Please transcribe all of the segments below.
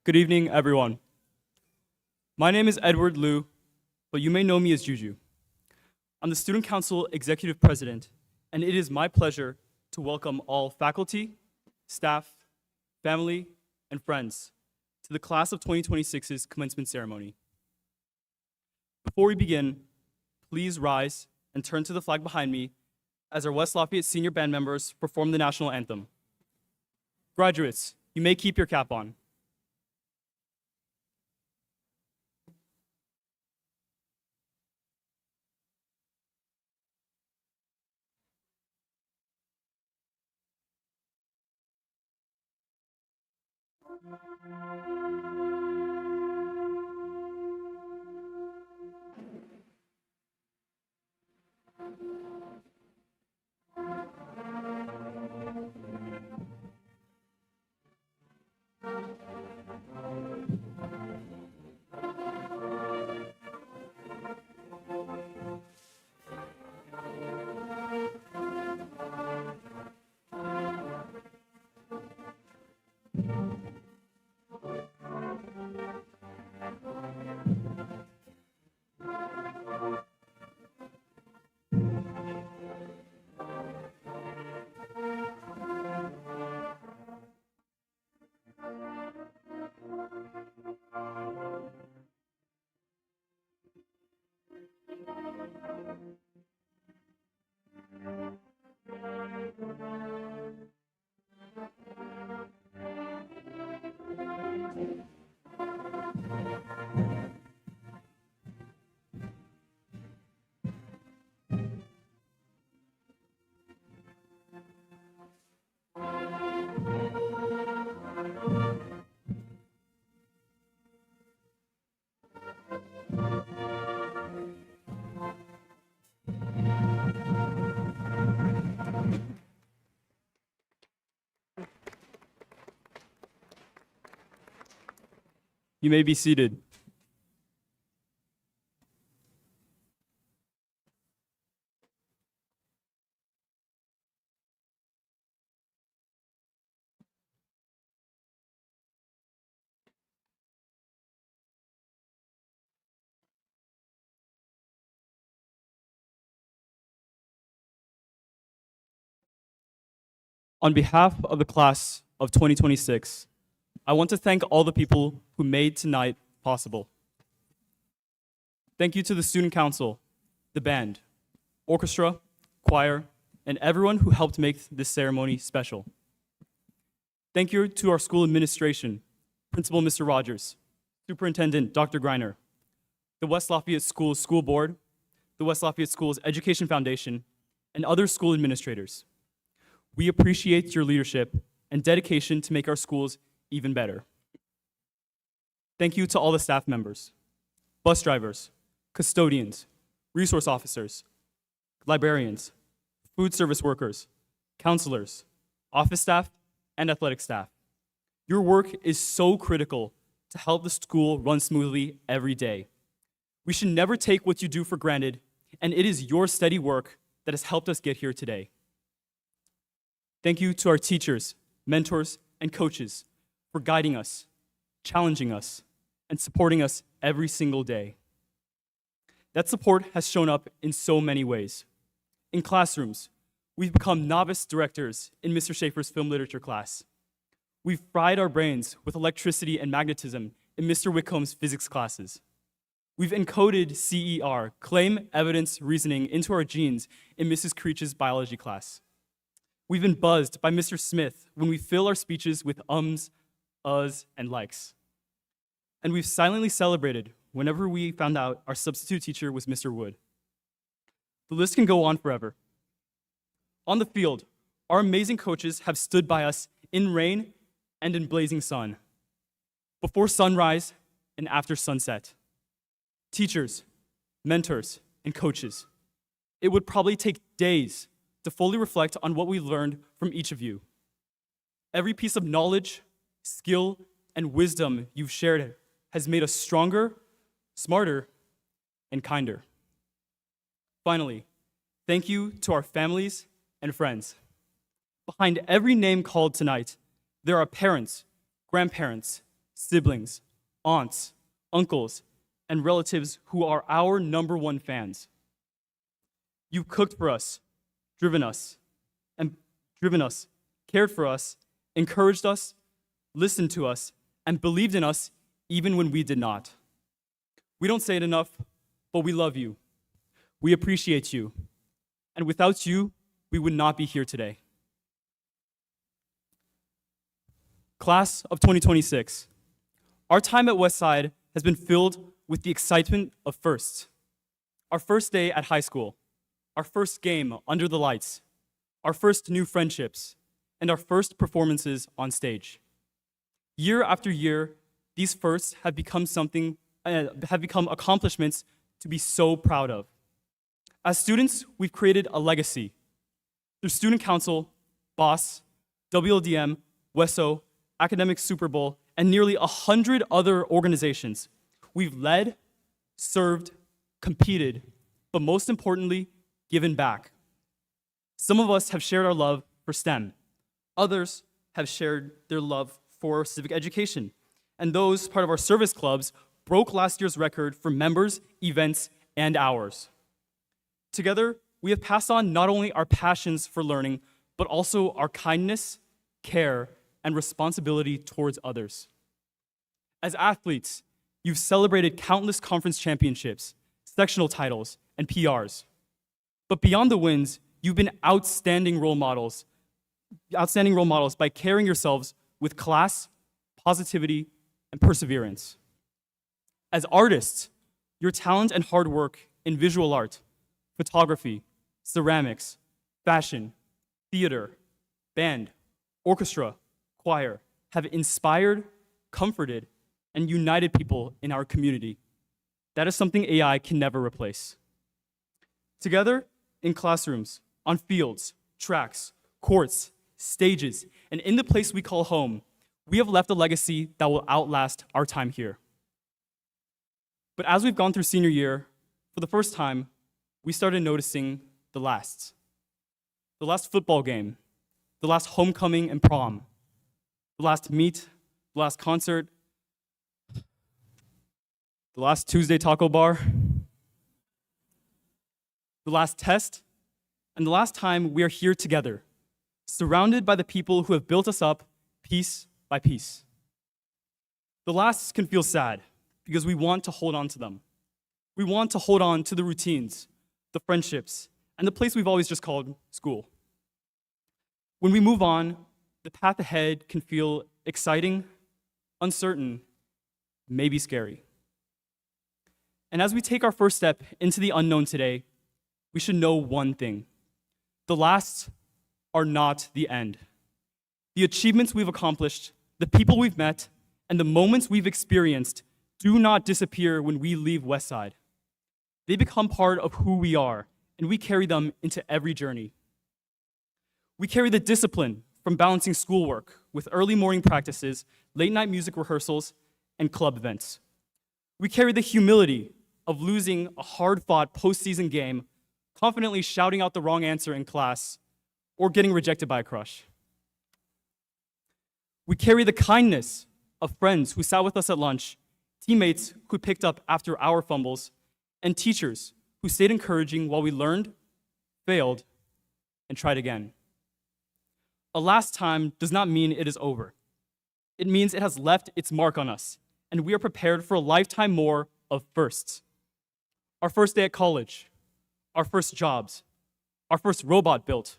Good evening, everyone. My name is Edward Liu, but you may know me as Juju. I'm the Student Council Executive President, and it is my pleasure to welcome all faculty, staff, family, and friends to the class of 2026's commencement ceremony. Before we begin, please rise and turn to the flag behind me as our West Lafayette senior band members perform the national anthem. Graduates, you may keep your cap on. You may be seated. On behalf of the class of 2026, I want to thank all the people who made tonight possible. Thank you to the Student Council, the band, orchestra, choir, and everyone who helped make this ceremony special. Thank you to our school administration, Principal Mr. Rogers, Superintendent Dr. Greiner, the West Lafayette Schools School Board, the West Lafayette Schools Education Foundation, and other school administrators. We appreciate your leadership and dedication to make our schools even better. Thank you to all the staff members, bus drivers, custodians, resource officers, librarians, food service workers, counselors, office staff, and athletic staff. Your work is so critical to help the school run smoothly every day. We should never take what you do for granted, and it is your steady work that has helped us get here today. Thank you to our teachers, mentors, and coaches for guiding us, challenging us, and supporting us every single day. That support has shown up in so many ways. In classrooms, we've become novice directors in Mr. Schaefer's film literature class. We've fried our brains with electricity and magnetism in Mr. Whitcomb's physics classes. We've encoded CER, claim, evidence, reasoning, into our genes in Mrs. Creech's biology class. We've been buzzed by Mr. Smith when we fill our speeches with ums, uhs, and likes. And we've silently celebrated whenever we found out our substitute teacher was Mr. Wood. The list can go on forever. On the field, our amazing coaches have stood by us in rain and in blazing sun, before sunrise and after sunset. Teachers, mentors, and coaches, it would probably take days to fully reflect on what we learned from each of you. Every piece of knowledge, skill, and wisdom you've shared has made us stronger, smarter, and kinder. Finally, thank you to our families and friends. Behind every name called tonight, there are parents, grandparents, siblings, aunts, uncles, and relatives who are our #1 fans. You've cooked for us, driven us, cared for us, encouraged us, listened to us, and believed in us even when we did not. We don't say it enough, but we love you. We appreciate you. And without you, we would not be here today. Class of 2026. Our time at Westside has been filled with the excitement of firsts. Our first day at high school, our first game under the lights, our first new friendships, and our first performances on stage. Year after year, these firsts have become accomplishments to be so proud of. As students, we've created a legacy. Through Student Council, BOSS, WLDM, WESO, Academic Super Bowl, and nearly 100 other organizations, we've led, served, competed, but most importantly, given back. Some of us have shared our love for STEM. Others have shared their love for civic education. And those part of our service clubs broke last year's record for members, events, and hours. Together, we have passed on not only our passions for learning, but also our kindness, care, and responsibility towards others. As athletes, you've celebrated countless conference championships, sectional titles, and PRs. But beyond the wins, you've been outstanding role models by carrying yourselves with class, positivity, and perseverance. As artists, your talent and hard work in visual art, photography, ceramics, fashion, theater, band, orchestra, choir have inspired, comforted, and united people in our community. That is something AI can never replace. Together, in classrooms, on fields, tracks, courts, stages, and in the place we call home, we have left a legacy that will outlast our time here. But as we've gone through senior year, for the first time, we started noticing the lasts. The last football game, the last homecoming and prom, the last meet, the last concert, the last Tuesday taco bar, the last test, and the last time we are here together, surrounded by the people who have built us up piece by piece. The lasts can feel sad because we want to hold on to them. We want to hold on to the routines, the friendships, and the place we've always just called school. When we move on, the path ahead can feel exciting, uncertain, maybe scary. And as we take our first step into the unknown today, we should know one thing. The lasts are not the end. The achievements we've accomplished, the people we've met, and the moments we've experienced do not disappear when we leave Westside. They become part of who we are, and we carry them into every journey. We carry the discipline from balancing schoolwork with early morning practices, late night music rehearsals, and club events. We carry the humility of losing a hard-fought postseason game, confidently shouting out the wrong answer in class, or getting rejected by a crush. We carry the kindness of friends who sat with us at lunch, teammates who picked up after our fumbles, and teachers who stayed encouraging while we learned, failed, and tried again. A last time does not mean it is over. It means it has left its mark on us, and we are prepared for a lifetime more of firsts. Our first day at college, our first jobs, our first robot built,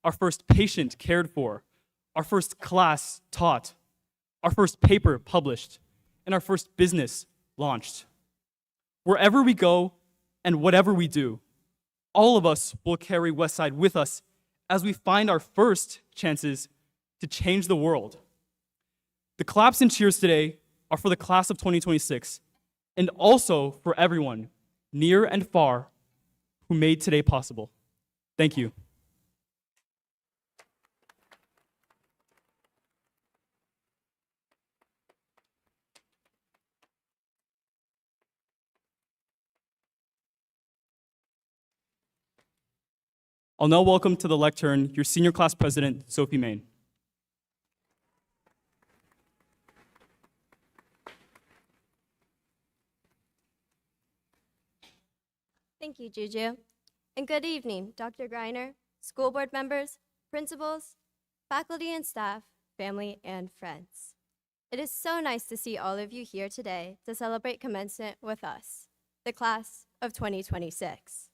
our first patient cared for, our first class taught, our first paper published, and our first business launched. Wherever we go and whatever we do, all of us will carry Westside with us as we find our first chances to change the world. The claps and cheers today are for the class of 2026 and also for everyone, near and far, who made today possible. Thank you. I'll now welcome to the lectern your senior class president, Sophie Main. Thank you, Juju. And good evening, Dr. Greiner, school board members, principals, faculty and staff, family and friends. It is so nice to see all of you here today to celebrate commencement with us, the class of 2026.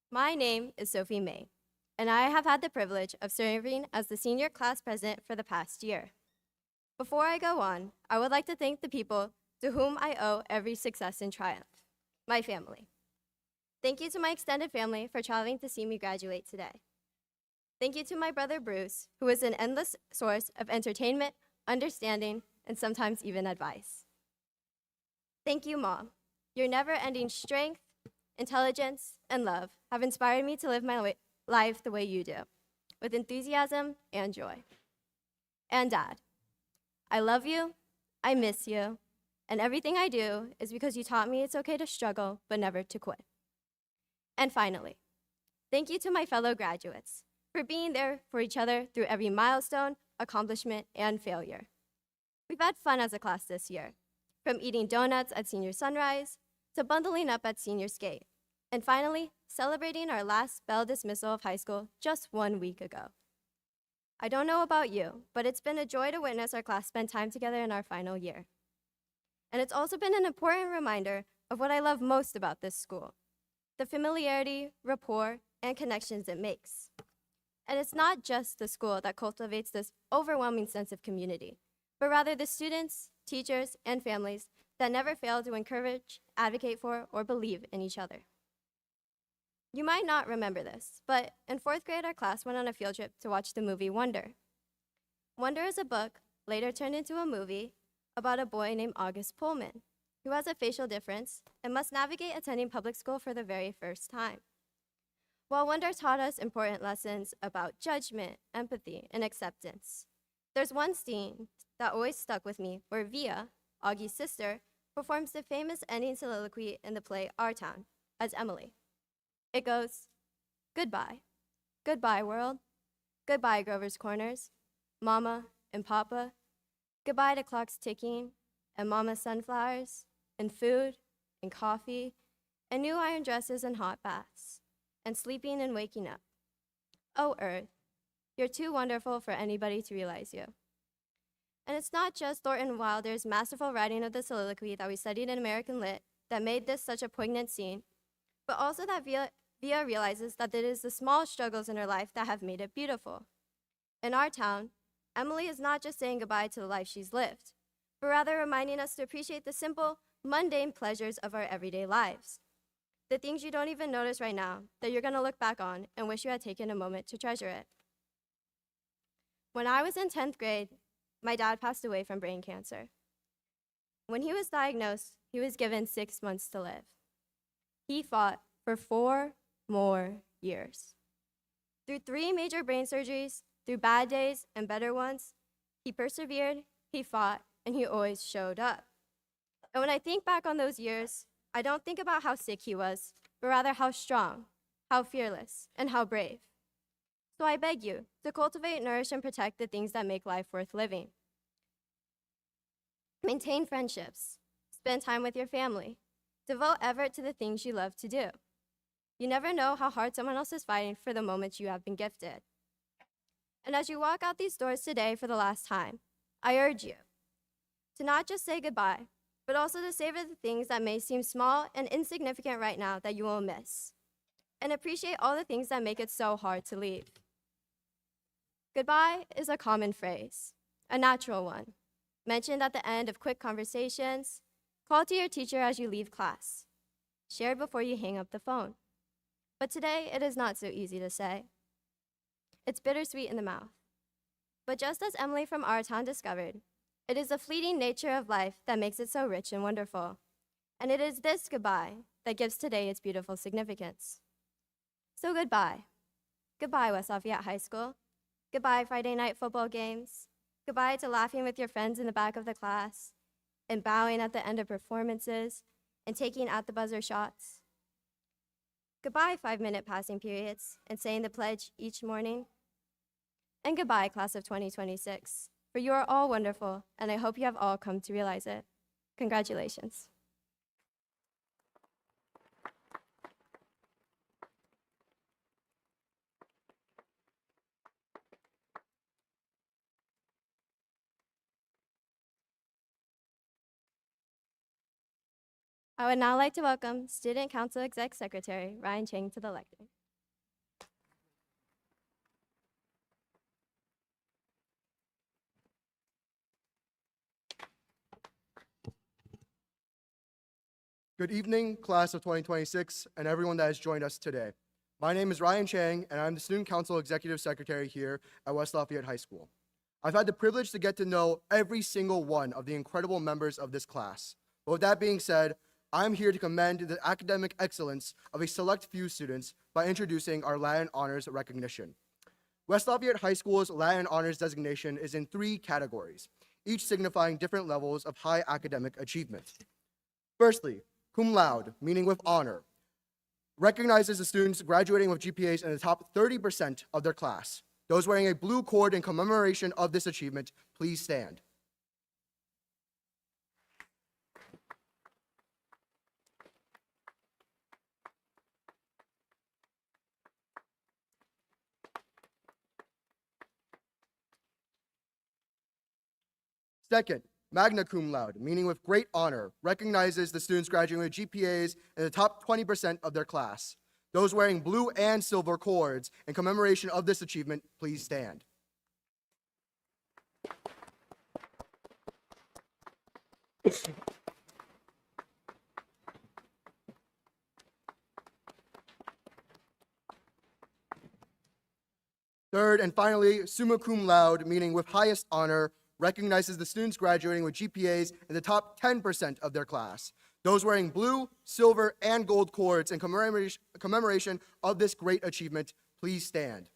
My name is Sophie May, and I have had the privilege of serving as the senior class president for the past year. Before I go on, I would like to thank the people to whom I owe every success and triumph, my family. Thank you to my extended family for traveling to see me graduate today. Thank you to my brother Bruce, who is an endless source of entertainment, understanding, and sometimes even advice. Thank you, Mom. Your never-ending strength, intelligence, and love have inspired me to live my life the way you do, with enthusiasm and joy. And Dad, I love you, I miss you, and everything I do is because you taught me it's okay to struggle, but never to quit. And finally, thank you to my fellow graduates for being there for each other through every milestone, accomplishment, and failure. We've had fun as a class this year, from eating donuts at senior sunrise to bundling up at senior skate, and finally, celebrating our last bell dismissal of high school just 1 week ago. I don't know about you, but it's been a joy to witness our class spend time together in our final year. And it's also been an important reminder of what I love most about this school, the familiarity, rapport, and connections it makes. And it's not just the school that cultivates this overwhelming sense of community, but rather the students, teachers, and families that never fail to encourage, advocate for, or believe in each other. You might not remember this, but in 4th grade, our class went on a field trip to watch the movie Wonder. Wonder is a book, later turned into a movie, about a boy named August Pullman, who has a facial difference and must navigate attending public school for the very first time. While Wonder taught us important lessons about judgment, empathy, and acceptance, there's one scene that always stuck with me where Via, Augie's sister, performs the famous ending soliloquy in the play Our Town as Emily. It goes, "Goodbye. Goodbye, world. Goodbye, Grover's Corners, Mama and Papa. Goodbye to clocks ticking and Mama's sunflowers and food and coffee and new iron dresses and hot baths and sleeping and waking up. Oh, Earth, you're too wonderful for anybody to realize you." And it's not just Thornton Wilder's masterful writing of the soliloquy that we studied in American Lit that made this such a poignant scene, but also that Via realizes that it is the small struggles in her life that have made it beautiful. In Our Town, Emily is not just saying goodbye to the life she's lived, but rather reminding us to appreciate the simple, mundane pleasures of our everyday lives. The things you don't even notice right now that you're gonna look back on and wish you had taken a moment to treasure it. When I was in 10th grade, my dad passed away from brain cancer. When he was diagnosed, he was given 6 months to live. He fought for 4 more years. Through 3 major brain surgeries, through bad days and better ones, he persevered, he fought, and he always showed up. And when I think back on those years, I don't think about how sick he was, but rather how strong, how fearless, and how brave. So I beg you to cultivate, nourish, and protect the things that make life worth living. Maintain friendships, spend time with your family, devote effort to the things you love to do. You never know how hard someone else is fighting for the moments you have been gifted. And as you walk out these doors today for the last time, I urge you to not just say goodbye, but also to savor the things that may seem small and insignificant right now that you will miss, and appreciate all the things that make it so hard to leave. Goodbye is a common phrase, a natural one, mentioned at the end of quick conversations, called to your teacher as you leave class, shared before you hang up the phone. But today, it is not so easy to say. It's bittersweet in the mouth. But just as Emily from Our Town discovered, it is the fleeting nature of life that makes it so rich and wonderful. And it is this goodbye that gives today its beautiful significance. So goodbye. Goodbye, West Lafayette High School. Goodbye, Friday night football games. Goodbye to laughing with your friends in the back of the class, and bowing at the end of performances, and taking at the buzzer shots. Goodbye, 5-minute passing periods, and saying the pledge each morning. And goodbye, class of 2026, for you are all wonderful, and I hope you have all come to realize it. Congratulations. I would now like to welcome Student Council Exec Secretary Ryan Chang to the lectern. Good evening, class of 2026, and everyone that has joined us today. My name is Ryan Chang, and I'm the Student Council Executive Secretary here at West Lafayette High School. I've had the privilege to get to know every single one of the incredible members of this class. But with that being said, I'm here to commend the academic excellence of a select few students by introducing our Latin Honors recognition. West Lafayette High School's Latin Honors designation is in 3 categories, each signifying different levels of high academic achievement. Firstly, cum laude, meaning with honor, recognizes the students graduating with GPAs in the top 30% of their class. Those wearing a blue cord in commemoration of this achievement, please stand. Second, magna cum laude, meaning with great honor, recognizes the students graduating with GPAs in the top 20% of their class. Those wearing blue and silver cords in commemoration of this achievement, please stand. Third, and finally, summa cum laude, meaning with highest honor, recognizes the students graduating with GPAs in the top 10% of their class. Those wearing blue, silver, and gold cords in commemoration of this great achievement, please stand.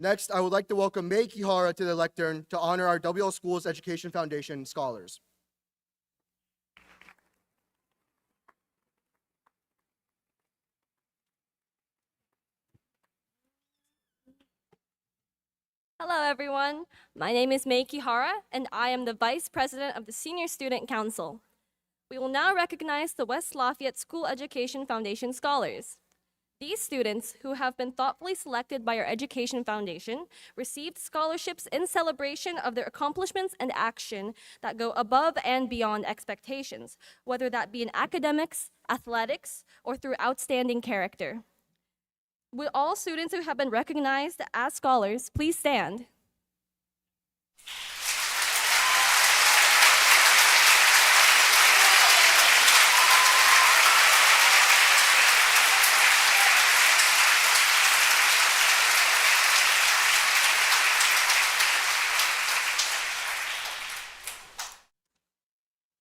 Next, I would like to welcome May Kihara to the lectern to honor our WL Schools Education Foundation scholars. Hello, everyone. My name is May Kihara, and I am the Vice President of the Senior Student Council. We will now recognize the West Lafayette School Education Foundation scholars. These students, who have been thoughtfully selected by our Education Foundation, received scholarships in celebration of their accomplishments and action that go above and beyond expectations, whether that be in academics, athletics, or through outstanding character. Will all students who have been recognized as scholars please stand?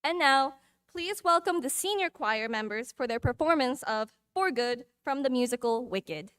And now, please welcome the senior choir members for their performance of For Good from the musical Wicked.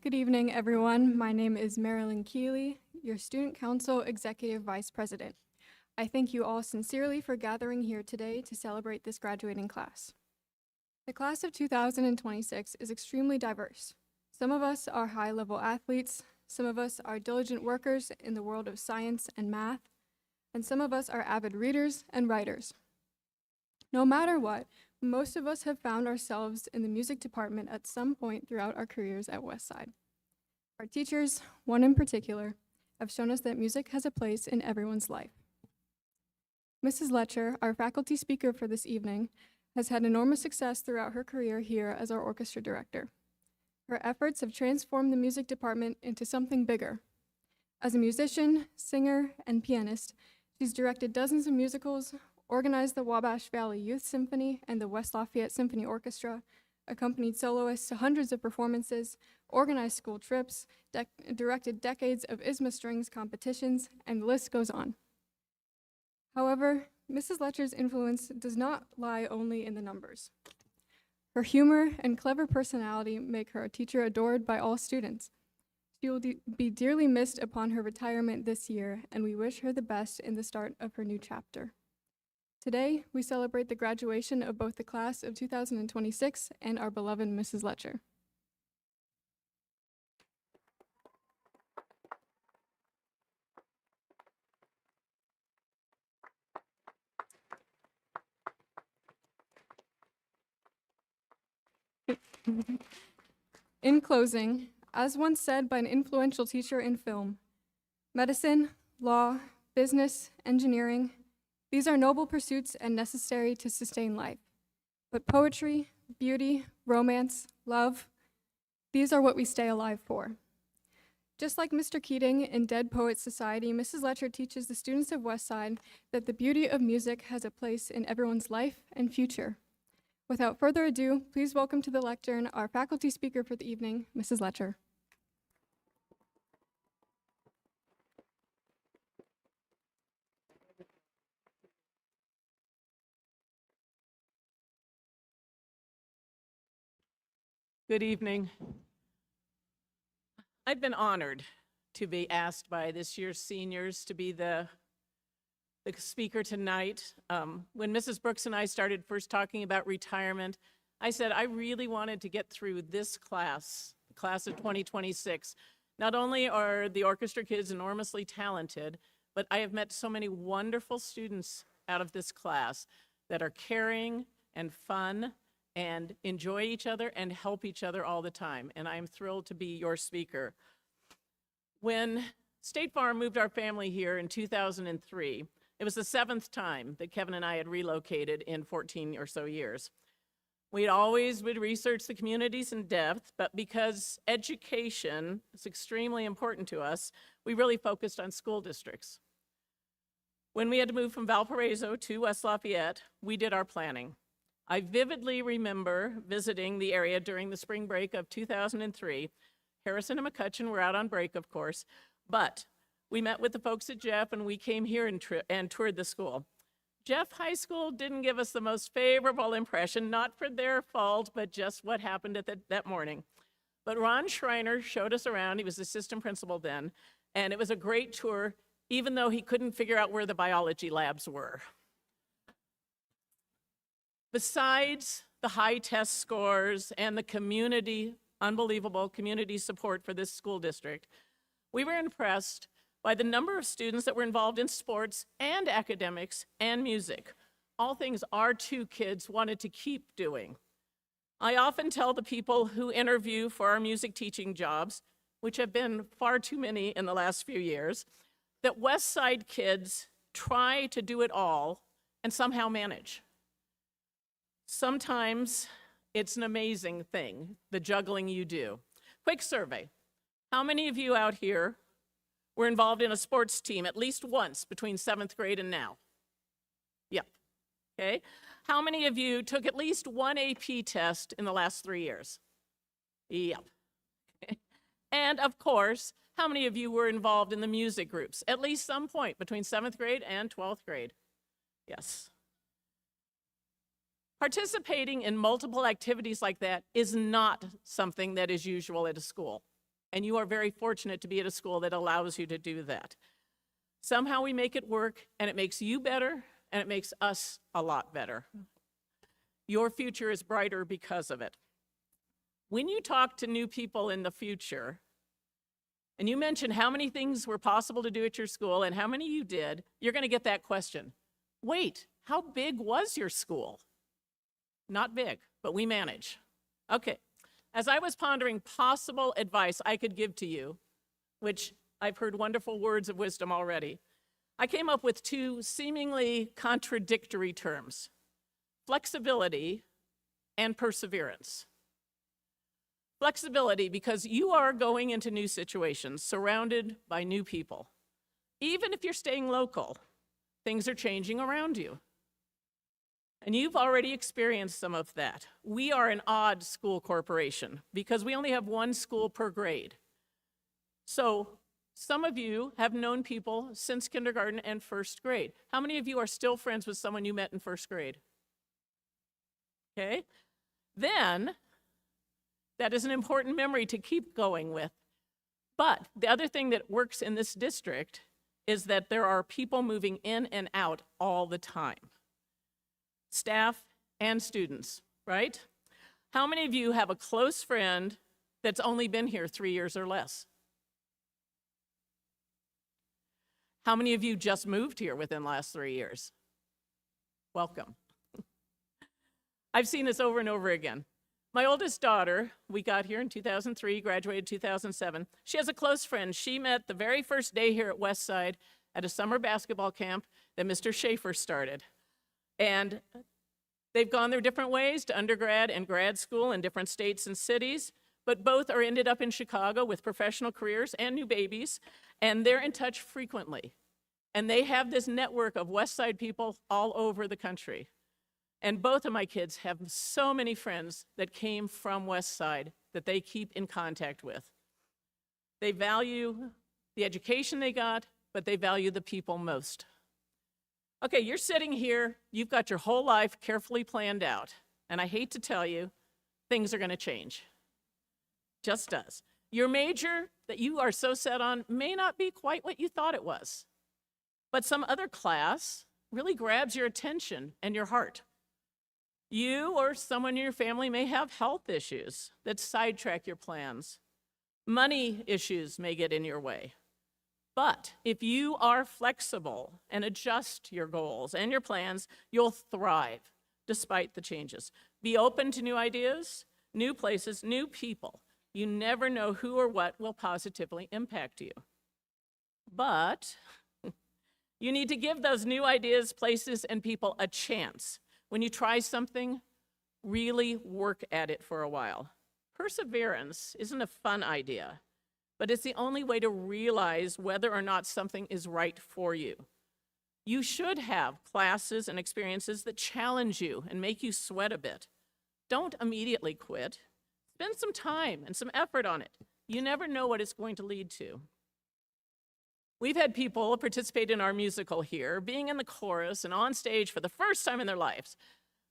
Good evening, everyone. My name is Marilyn Keeley, your Student Council Executive Vice President. I thank you all sincerely for gathering here today to celebrate this graduating class. The class of 2026 is extremely diverse. Some of us are high-level athletes, some of us are diligent workers in the world of science and math, and some of us are avid readers and writers. No matter what, most of us have found ourselves in the music department at some point throughout our careers at Westside. Our teachers, one in particular, have shown us that music has a place in everyone's life. Mrs. Letcher, our faculty speaker for this evening, has had enormous success throughout her career here as our orchestra director. Her efforts have transformed the music department into something bigger. As a musician, singer, and pianist, she's directed dozens of musicals, organized the Wabash Valley Youth Symphony and the West Lafayette Symphony Orchestra, accompanied soloists to hundreds of performances, organized school trips, directed decades of ISMA strings competitions, and the list goes on. However, Mrs. Letcher's influence does not lie only in the numbers. Her humor and clever personality make her a teacher adored by all students. She will be dearly missed upon her retirement this year, and we wish her the best in the start of her new chapter. Today, we celebrate the graduation of both the class of 2026 and our beloved Mrs. Letcher. In closing, as once said by an influential teacher in film, medicine, law, business, engineering, these are noble pursuits and necessary to sustain life. But poetry, beauty, romance, love, these are what we stay alive for. Just like Mr. Keating in Dead Poets Society, Mrs. Letcher teaches the students of Westside that the beauty of music has a place in everyone's life and future. Without further ado, please welcome to the lectern our faculty speaker for the evening, Mrs. Letcher. Good evening. I've been honored to be asked by this year's seniors to be the speaker tonight. When Mrs. Brooks and I started first talking about retirement, I said I really wanted to get through this class, the class of 2026. Not only are the orchestra kids enormously talented, but I have met so many wonderful students out of this class that are caring and fun and enjoy each other and help each other all the time. And I'm thrilled to be your speaker. When State Farm moved our family here in 2003, it was the 7th time that Kevin and I had relocated in 14 or so years. We always would research the communities in depth, but because education is extremely important to us, we really focused on school districts. When we had to move from Valparaiso to West Lafayette, we did our planning. I vividly remember visiting the area during the spring break of 2003. Harrison and McCutcheon were out on break, of course, but we met with the folks at Jeff and we came here and toured the school. Jeff High School didn't give us the most favorable impression, not for their fault, but just what happened at that morning. But Ron Schreiner showed us around. He was assistant principal then, and it was a great tour, even though he couldn't figure out where the biology labs were. Besides the high test scores and the community, unbelievable community support for this school district, we were impressed by the number of students that were involved in sports and academics and music, all things our two kids wanted to keep doing. I often tell the people who interview for our music teaching jobs, which have been far too many in the last few years, that West Side kids try to do it all and somehow manage. Sometimes it's an amazing thing, the juggling you do. Quick survey. How many of you out here were involved in a sports team at least once between 7th grade and now? Yep. Okay. How many of you took at least one AP test in the last 3 years? Yep. Okay. And of course, how many of you were involved in the music groups at least some point between 7th grade and 12th grade? Yes. Participating in multiple activities like that is not something that is usual at a school. and you are very fortunate to be at a school that allows you to do that. Somehow we make it work, and it makes you better, and it makes us a lot better. Your future is brighter because of it. When you talk to new people in the future, and you mention how many things were possible to do at your school and how many you did, you're going to get that question. Wait, how big was your school? Not big, but we manage. Okay, as I was pondering possible advice I could give to you, which I've heard wonderful words of wisdom already, I came up with two seemingly contradictory terms: flexibility and perseverance. Flexibility, because you are going into new situations, surrounded by new people. Even if you're staying local, things are changing around you. And you've already experienced some of that. We are an odd school corporation because we only have one school per grade. So some of you have known people since kindergarten and first grade. How many of you are still friends with someone you met in first grade? Okay. Then, that is an important memory to keep going with. But the other thing that works in this district is that there are people moving in and out all the time. Staff and students, right? How many of you have a close friend that's only been here 3 years or less? How many of you just moved here within the last 3 years? Welcome. I've seen this over and over again. My oldest daughter, we got here in 2003, graduated 2007. She has a close friend. She met the very first day here at Westside at a summer basketball camp that Mr. Schaefer started. And they've gone their different ways to undergrad and grad school in different states and cities, but both are ended up in Chicago with professional careers and new babies, and they're in touch frequently. And they have this network of Westside people all over the country. And both of my kids have so many friends that came from Westside that they keep in contact with. They value the education they got, but they value the people most. Okay, you're sitting here, you've got your whole life carefully planned out, and I hate to tell you, things are gonna change. Just does. Your major that you are so set on may not be quite what you thought it was, but some other class really grabs your attention and your heart. You or someone in your family may have health issues that sidetrack your plans. Money issues may get in your way. But if you are flexible and adjust your goals and your plans, you'll thrive despite the changes. Be open to new ideas, new places, new people. You never know who or what will positively impact you. But you need to give those new ideas, places, and people a chance. When you try something, really work at it for a while. Perseverance isn't a fun idea, but it's the only way to realize whether or not something is right for you. You should have classes and experiences that challenge you and make you sweat a bit. Don't immediately quit. Spend some time and some effort on it. You never know what it's going to lead to. We've had people participate in our musical here, being in the chorus and on stage for the first time in their lives,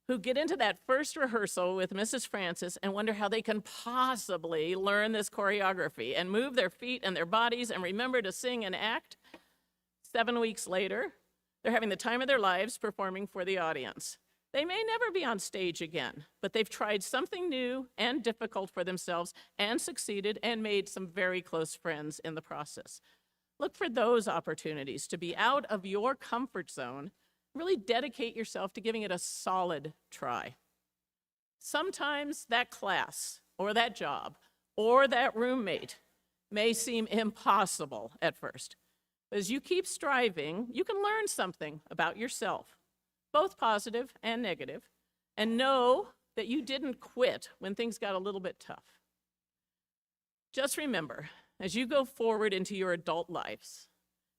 who get into that first rehearsal with Mrs. Francis and wonder how they can possibly learn this choreography and move their feet and their bodies and remember to sing and act. 7 weeks later, they're having the time of their lives performing for the audience. They may never be on stage again, but they've tried something new and difficult for themselves and succeeded and made some very close friends in the process. Look for those opportunities to be out of your comfort zone. Really dedicate yourself to giving it a solid try. Sometimes that class or that job or that roommate may seem impossible at first. But as you keep striving, you can learn something about yourself, both positive and negative, and know that you didn't quit when things got a little bit tough. Just remember, as you go forward into your adult lives,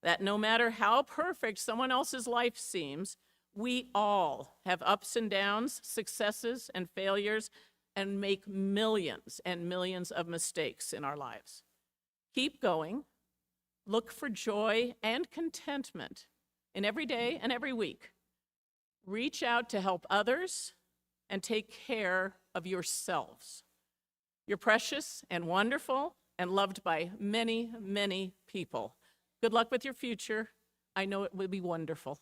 that no matter how perfect someone else's life seems, we all have ups and downs, successes and failures, and make millions and millions of mistakes in our lives. Keep going. Look for joy and contentment in every day and every week. Reach out to help others and take care of yourselves. You're precious and wonderful, and loved by many, many people. Good luck with your future. I know it will be wonderful.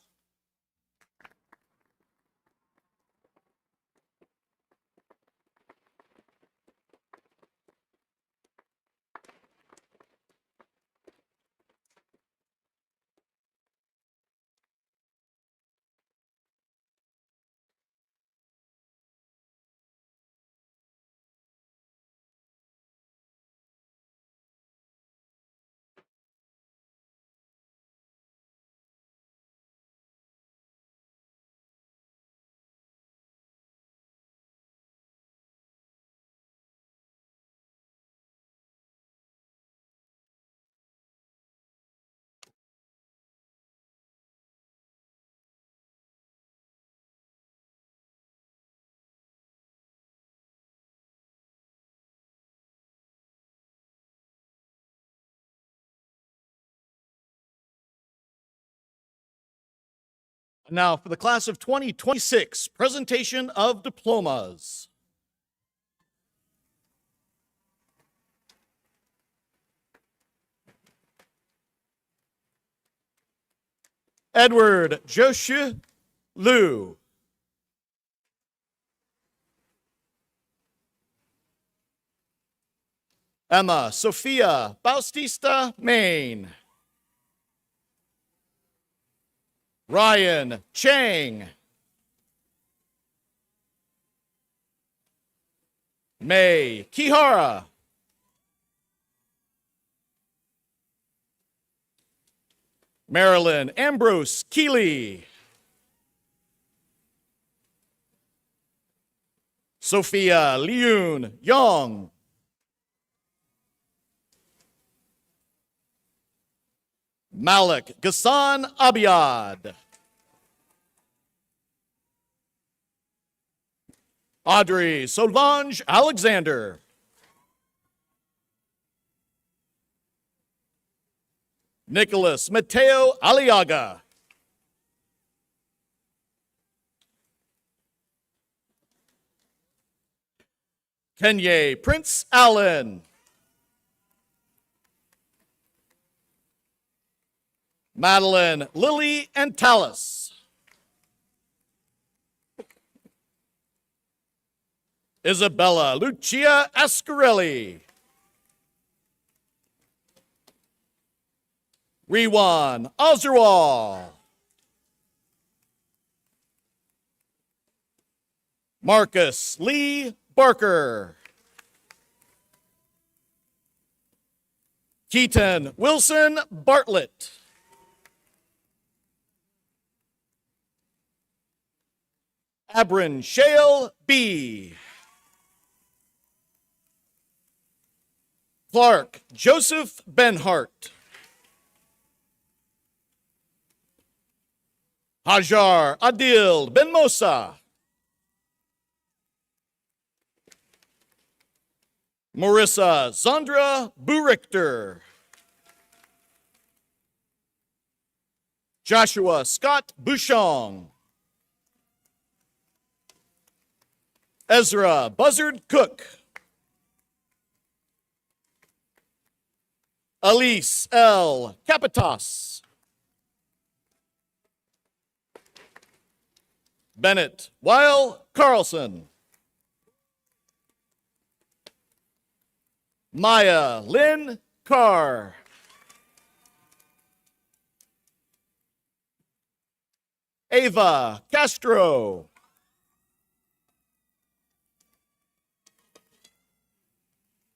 Now for the class of 2026, presentation of diplomas. Edward Joshua Liu. Emma Sophia Bautista Main. Ryan Chang. May Kihara. Marilyn Ambrose Keeley. Sophia Leun Young. Malik Ghassan Abiad. Audrey Solange Alexander. Nicholas Mateo Aliaga. Kenye Prince Allen. Madeline Lily and Tallis. Isabella Lucia Ascarelli. Rewan Ozerwal. Marcus Lee Barker. Keaton Wilson Bartlett. Abrin Shale B. Clark Joseph Benhart. Hajar Adil Ben Mosa. Marissa Zandra Burichter. Joshua Scott Bouchon. Ezra Buzzard Cook. Elise L. Capitas. Bennett Weil Carlson. Maya Lynn Carr. Ava Castro.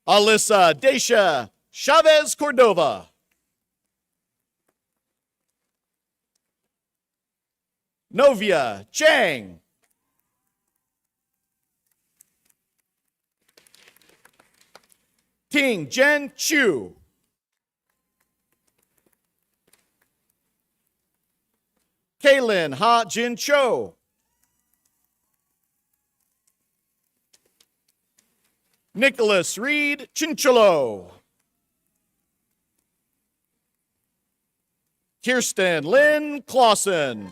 Alyssa Dacia Chavez Cordova. Novia Chang. Ting Jen Chu. Kaylin Ha Jin Cho. Nicholas Reed Chinchillo. Kirsten Lynn Clausen.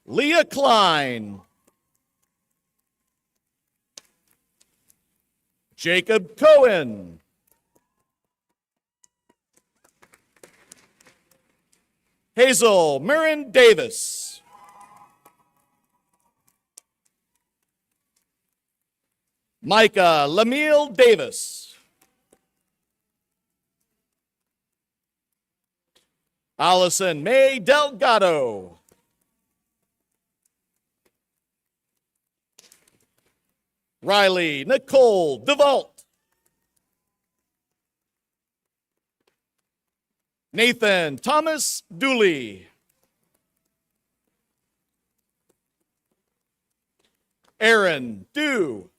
Leah Klein. Jacob Cohen. Hazel Mirren Davis. Micah Lamille Davis. Allison May Delgado. Riley Nicole DeVault. Nathan Thomas Dooley. Aaron Dew.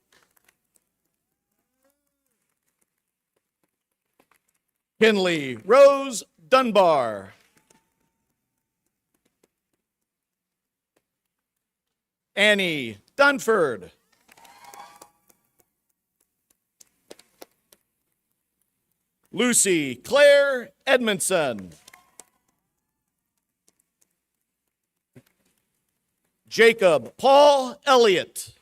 Kinley Rose Dunbar. Annie Dunford. Lucy Claire Edmondson. Jacob Paul Elliott.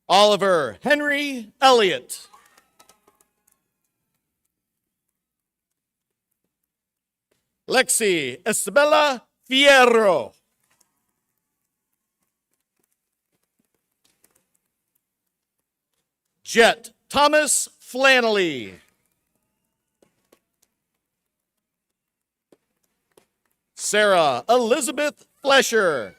Oliver Henry Elliott. Lexi Isabella Fierro. Jet Thomas Flannelly. Sarah Elizabeth Flesher.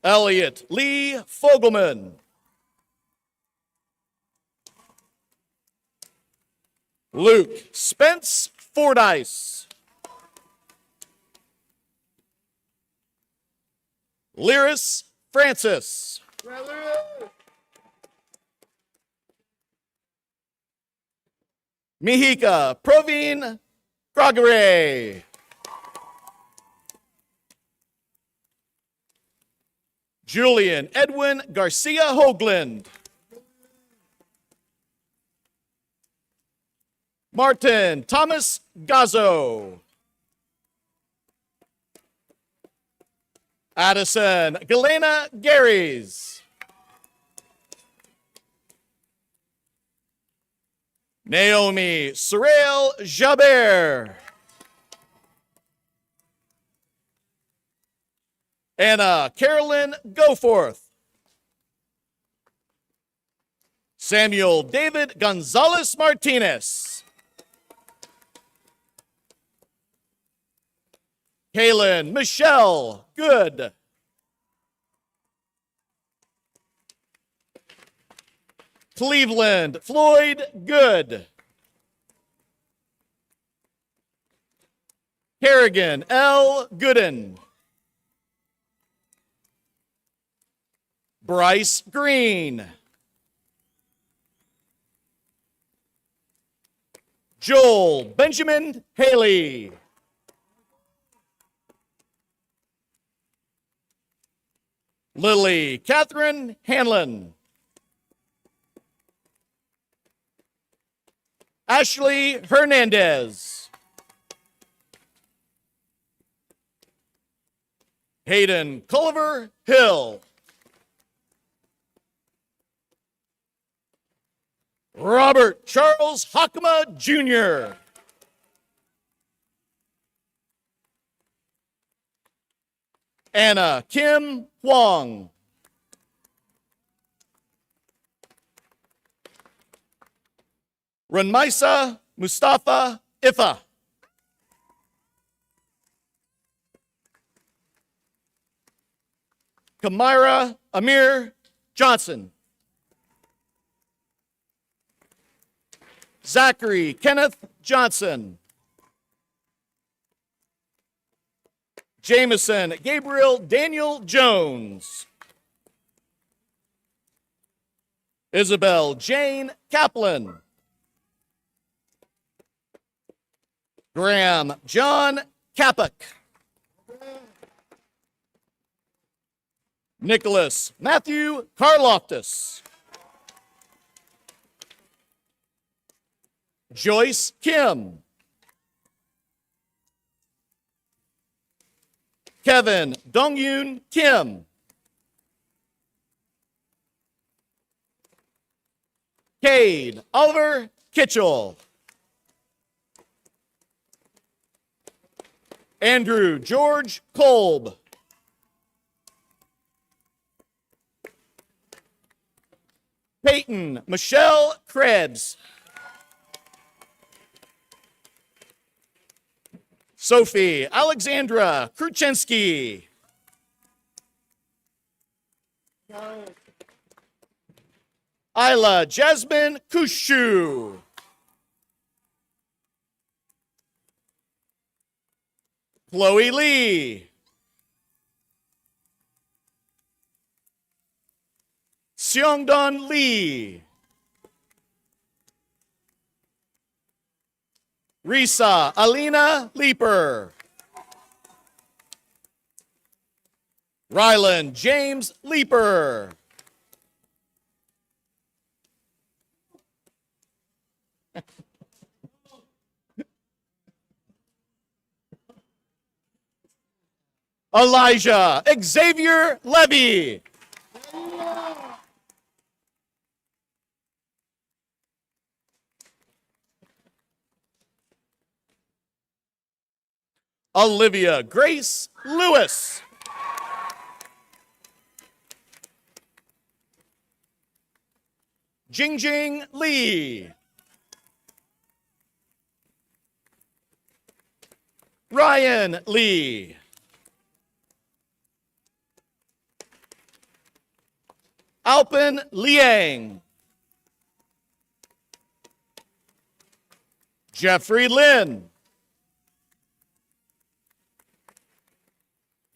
Elliot Lee Fogelman. Luke Spence Fordyce. Lyris Francis. Mihika Proveen Grogere. Julian Edwin Garcia Hoagland. Martin Thomas Gazzo. Addison Galena Garys. Naomi Sorel Jabert. Anna Carolyn Goforth. Samuel David Gonzalez Martinez. Kaylin Michelle Good. Cleveland Floyd Good. Kerrigan L. Gooden. Bryce Green. Joel Benjamin Haley. Lily Catherine Hanlon. Ashley Hernandez. Hayden Culliver Hill. Robert Charles Hockema Jr. Anna Kim Huang. Runmaisa Mustafa Ifa. Kamira Amir Johnson. Zachary Kenneth Johnson. Jameson Gabriel Daniel Jones. Isabel Jane Kaplan. Graham John Kappak. Nicholas Matthew Karloftis. Joyce Kim. Kevin Dongyoon Kim. Cade Oliver Kitchell. Andrew George Kolb. Peyton Michelle Krebs. Sophie Alexandra Kruczynski. Isla Jasmine Kushu. Chloe Lee. Seongdon Lee. Risa Alina Leeper. Rylan James Leeper. Elijah Xavier Levy. Olivia Grace Lewis. Jingjing Lee. Ryan Lee. Alpin Liang. Jeffrey Lin.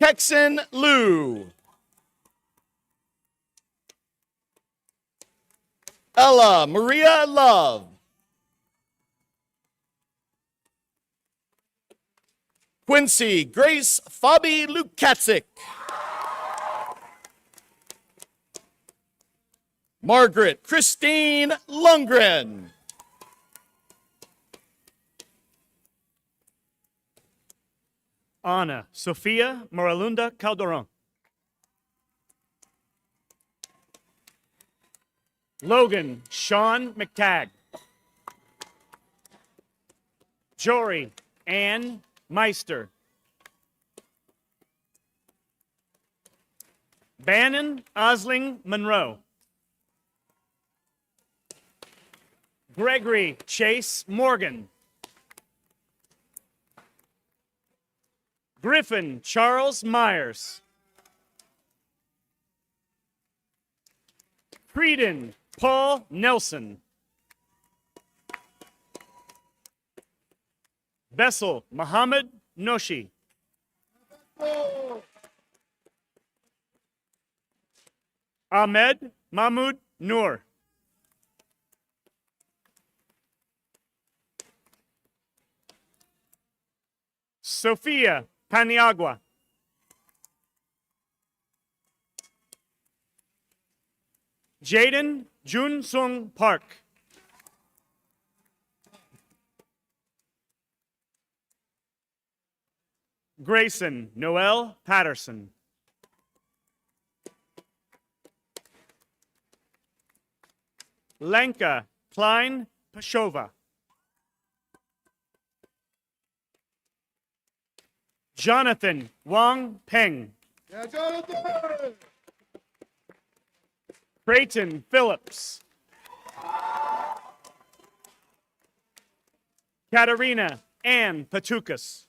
Kexon Liu. Ella Maria Love. Quincy Grace Fabi Lukatzik. Margaret Christine Lundgren. Ana Sofia Moralunda Calderon. Logan Sean McTagg. Jory Ann Meister. Bannon Osling Monroe. Gregory Chase Morgan. Griffin Charles Myers. Creedon Paul Nelson. Bessel Muhammad Noshi. Ahmed Mahmoud Noor. Sofia Paniagua. Jaden Jun Sung Park. Grayson Noel Patterson. Lenka Klein Pashova. Jonathan Wang Peng. Creighton Phillips. Katarina Ann Patukas.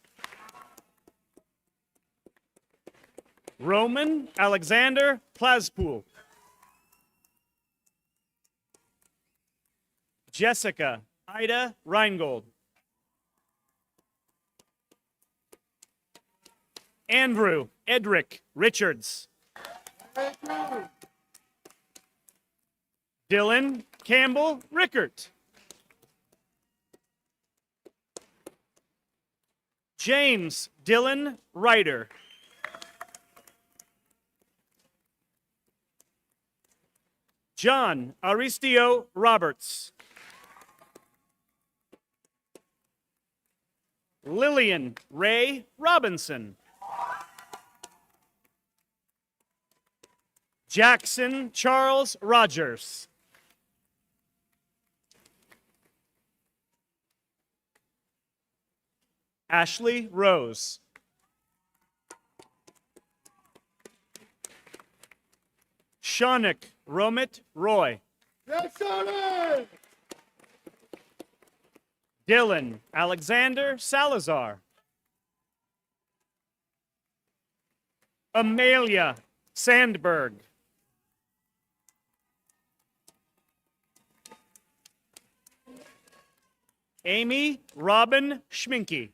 Roman Alexander Plaspool. Jessica Ida Reingold. Andrew Edric Richards. Dylan Campbell Rickert. James Dylan Ryder. John Aristio Roberts. Lillian Ray Robinson. Jackson Charles Rogers. Ashley Rose. Shaunik Romit Roy. Dylan Alexander Salazar. Amelia Sandberg. Amy Robin Schminke.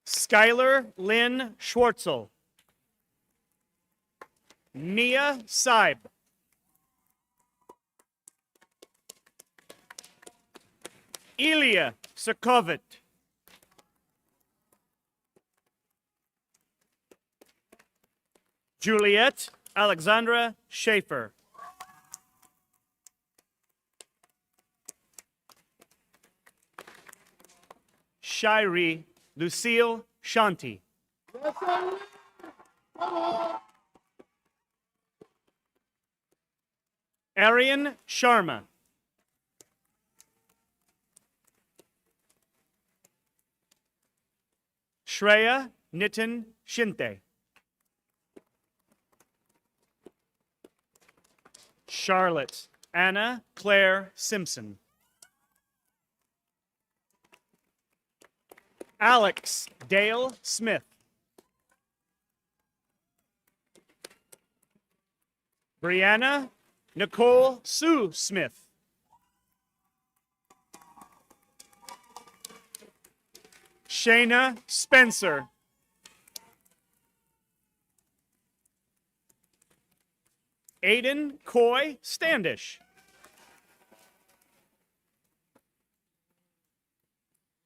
Skylar Lynn Schwartzel. Mia Seib. Ilya Sokovit. Juliet Alexandra Schaefer. Shiree Lucille Shanti. Arian Sharma. Shreya Nitin Shinte. Charlotte Anna Claire Simpson. Alex Dale Smith. Brianna Nicole Sue Smith. Shayna Spencer. Aiden Coy Standish.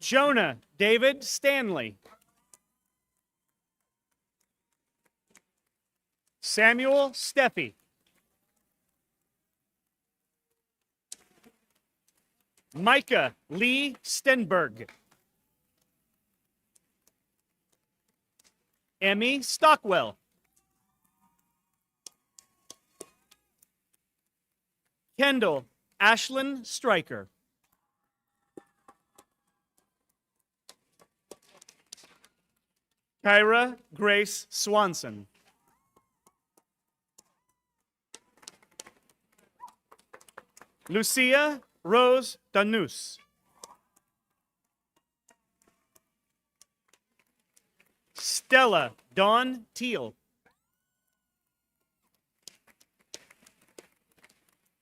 Jonah David Stanley. Samuel Steffi. Micah Lee Stenberg. Emmy Stockwell. Kendall Ashlyn Stryker. Kyra Grace Swanson. Lucia Rose Danus. Stella Dawn Teal.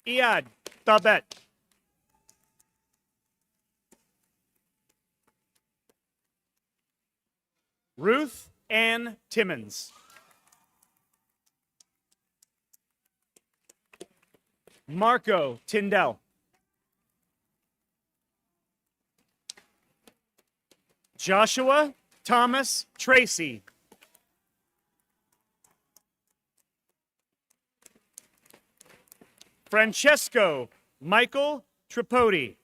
Iad Tabet. Ruth Ann Timmons. Marco Tyndall. Joshua Thomas Tracy. Francesco Michael Tripodi.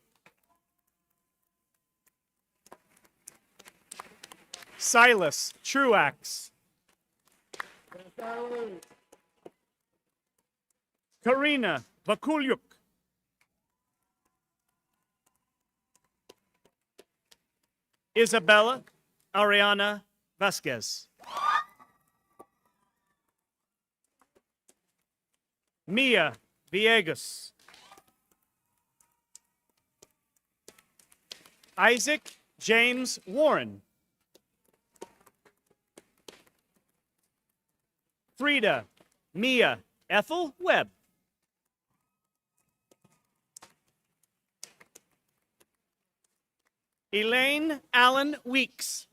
Silas Truax. Karina Vakulyuk. Isabella Ariana Vasquez. Mia Villegas. Isaac James Warren. Frida Mia Ethel Webb. Elaine Allen Weeks.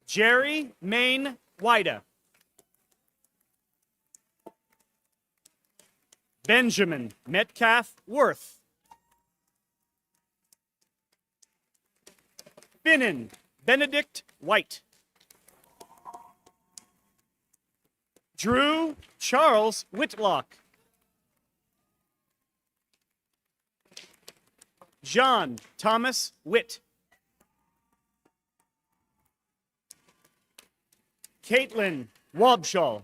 Jerry Maine Wida. Benjamin Metcalf Worth. Finnan Benedict White. Drew Charles Whitlock. John Thomas Witt. Caitlin Wobschall.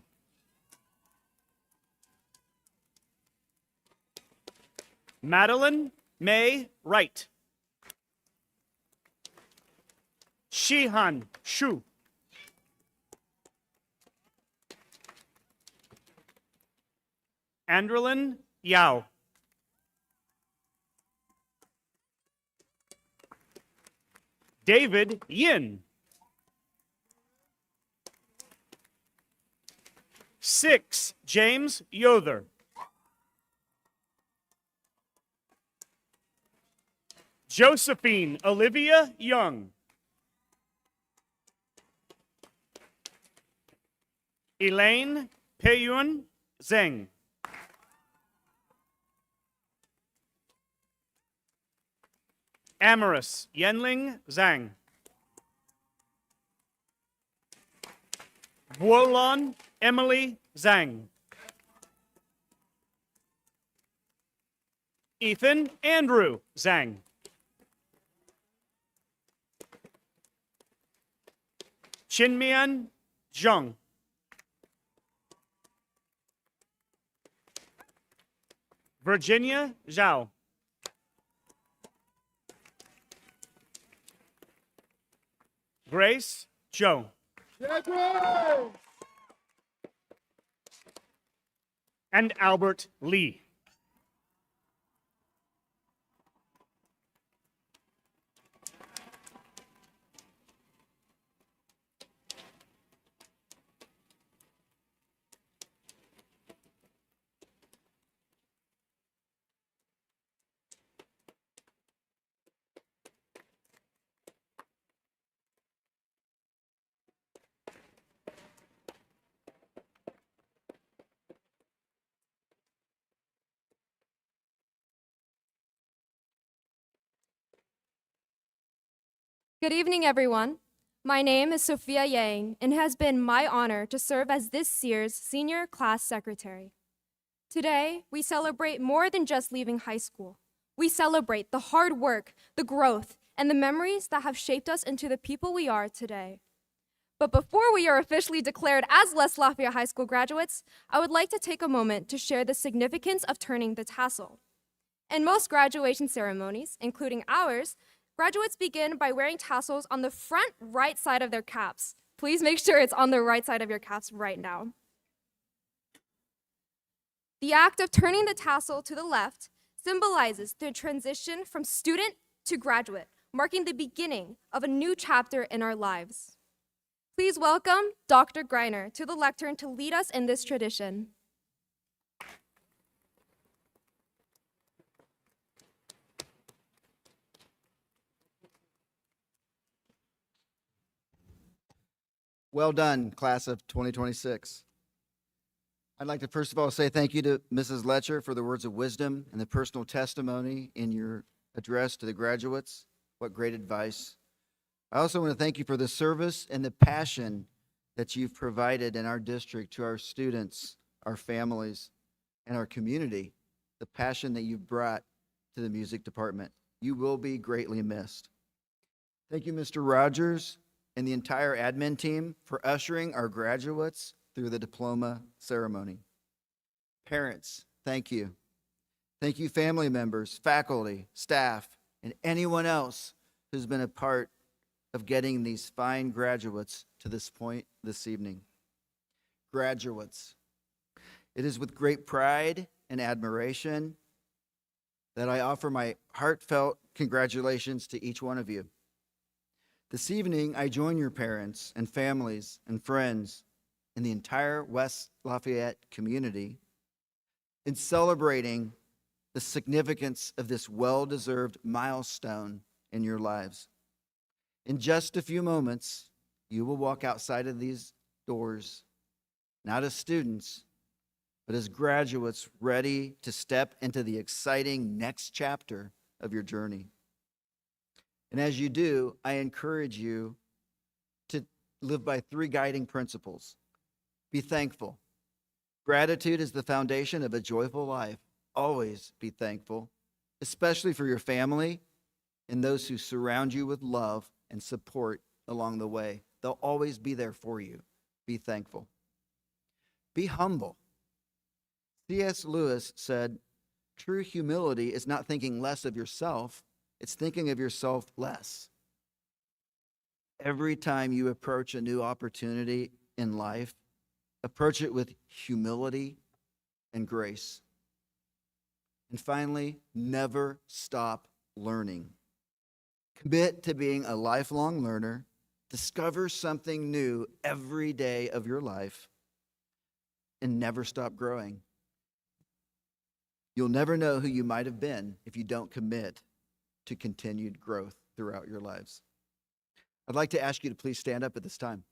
Madeline May Wright. Shihan Shu. Andrelyn Yao. David Yin. 6, James Yother. Josephine Olivia Young. Elaine Peyun Zheng. Amaris Yenling Zhang. Buolon Emily Zhang. Ethan Andrew Zhang. Chinmian Zheng. Virginia Zhao. Grace Zhou. And Albert Lee. Good evening, everyone. My name is Sophia Yang, and it has been my honor to serve as this year's senior class secretary. Today, we celebrate more than just leaving high school. We celebrate the hard work, the growth, and the memories that have shaped us into the people we are today. But before we are officially declared as West Lafayette High School graduates, I would like to take a moment to share the significance of turning the tassel. In most graduation ceremonies, including ours, graduates begin by wearing tassels on the front right side of their caps. Please make sure it's on the right side of your caps right now. The act of turning the tassel to the left symbolizes the transition from student to graduate, marking the beginning of a new chapter in our lives. Please welcome Dr. Greiner to the lectern to lead us in this tradition. Well done, class of 2026. I'd like to first of all say thank you to Mrs. Letcher for the words of wisdom and the personal testimony in your address to the graduates. What great advice. I also want to thank you for the service and the passion that you've provided in our district to our students, our families, and our community, the passion that you've brought to the music department. You will be greatly missed. Thank you, Mr. Rogers, and the entire admin team for ushering our graduates through the diploma ceremony. Parents, thank you. Thank you, family members, faculty, staff, and anyone else who's been a part of getting these fine graduates to this point this evening. Graduates, it is with great pride and admiration that I offer my heartfelt congratulations to each one of you. This evening, I join your parents and families and friends and the entire West Lafayette community in celebrating the significance of this well-deserved milestone in your lives. In just a few moments, you will walk outside of these doors, not as students, but as graduates ready to step into the exciting next chapter of your journey. And as you do, I encourage you to live by 3 guiding principles. Be thankful. Gratitude is the foundation of a joyful life. Always be thankful, especially for your family and those who surround you with love and support along the way. They'll always be there for you. Be thankful. Be humble. C.S. Lewis said, true humility is not thinking less of yourself, it's thinking of yourself less. Every time you approach a new opportunity in life, approach it with humility and grace. And finally, never stop learning. Commit to being a lifelong learner. Discover something new every day of your life and never stop growing. You'll never know who you might have been if you don't commit to continued growth throughout your lives. I'd like to ask you to please stand up at this time.